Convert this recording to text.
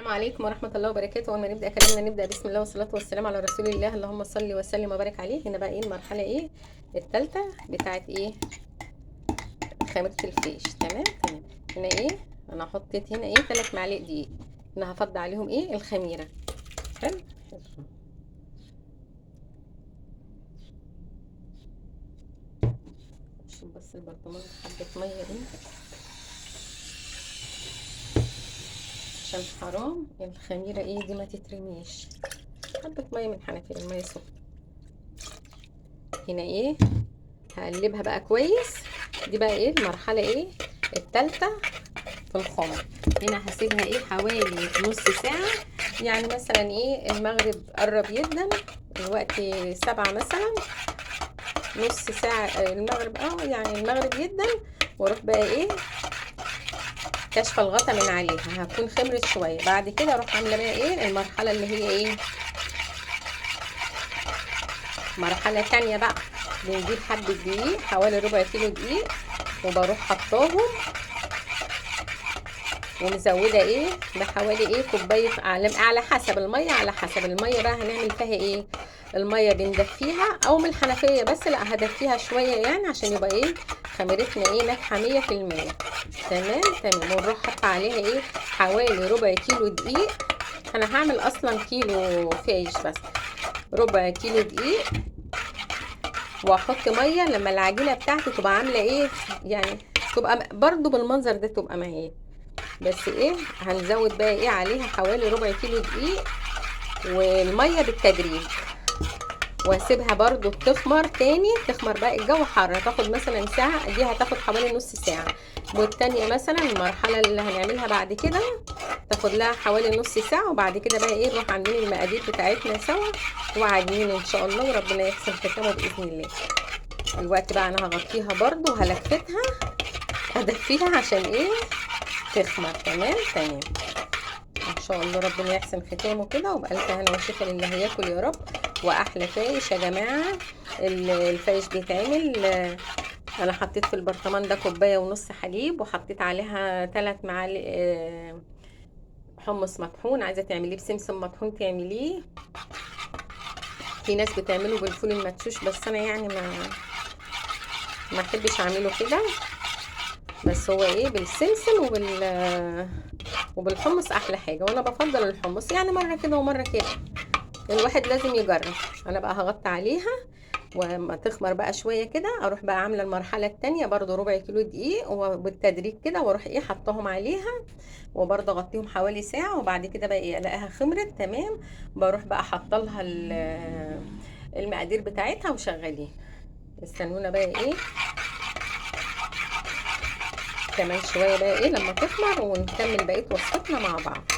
عليكم ورحمة الله وبركاته. أول ما نبدأ كلامنا نبدأ بسم الله والصلاة والسلام على رسول الله. اللهم صل وسلم وبارك عليه. هنا بقى المرحلة التالتة بتاعت خميرة الفيش. تمام. هنا أنا حطيت هنا 3 معالق دقيق. أنا هفضي عليهم الخميرة. حلو. شوف بس البرطمان حبة مية عشان حرام الخميرة دي ما تترميش. حبة مية من الحنفية، المية سخنة. هنا هقلبها بقى كويس. دي بقى المرحلة التالتة في الخمر. هنا هسيبها حوالي نص ساعة، يعني مثلا المغرب قرب جدا، الوقت 7 مثلا، نص ساعة المغرب يعني المغرب جدا. واروح بقى كشف الغطا من عليها، هتكون خمرت شوية. بعد كده اروح عاملة بقى المرحلة اللي هي مرحلة تانية بقى. بنجيب حبة دقيق، حوالي ربع كيلو دقيق، وبروح حطاهم ومزودة بحوالي كوباية، على حسب المية. على حسب المية بقى هنعمل فيها المية بندفيها او من الحنفية، بس لا هدفيها شوية يعني عشان يبقى خميرتنا ناجحة 100%. تمام. ونروح حاطة عليها حوالي ربع كيلو دقيق. انا هعمل اصلا كيلو فيش، بس ربع كيلو دقيق. واحط ميه لما العجينه بتاعتي تبقى عامله يعني تبقى برضو بالمنظر ده، تبقى معايا. بس هنزود بقى عليها حوالي ربع كيلو دقيق، والميه بالتدريج. واسيبها برضو تخمر تاني. تخمر بقى، الجو حر، هتاخد مثلا ساعه، دي هتاخد حوالي نص ساعه. والتانية مثلا المرحله اللي هنعملها بعد كده تاخد لها حوالي نص ساعه. وبعد كده بقى نروح عاملين المقادير بتاعتنا سوا وعاجنين ان شاء الله، وربنا يحسن ختامه باذن الله. الوقت بقى انا هغطيها برضو وهلفتها، هدفيها عشان تخمر. تمام. ان شاء الله ربنا يحسن ختامه كده، وبألف هنا وشفا للي هياكل يا رب. واحلى فايش يا جماعه. الفايش بيتعمل، انا حطيت في البرطمان ده كوبايه ونص حليب، وحطيت عليها 3 معالق حمص مطحون. عايزه تعمليه بسمسم مطحون تعمليه. في ناس بتعمله بالفول المدشوش، بس انا يعني ما احبش اعمله كده. بس هو بالسمسم وبالحمص احلى حاجه، وانا بفضل الحمص يعني مره كده ومره كده. الواحد لازم يجرب. انا بقى هغطي عليها، وما تخمر بقى شويه كده اروح بقى عامله المرحله التانية برضو ربع كيلو دقيق، وبالتدريج كده واروح حطاهم عليها، وبرضه اغطيهم حوالي ساعه. وبعد كده بقى الاقيها خمرت تمام، بروح بقى حاطه لها المقادير بتاعتها وشغليه. استنونا بقى كمان شويه بقى لما تخمر، ونكمل بقيه وصفتنا مع بعض.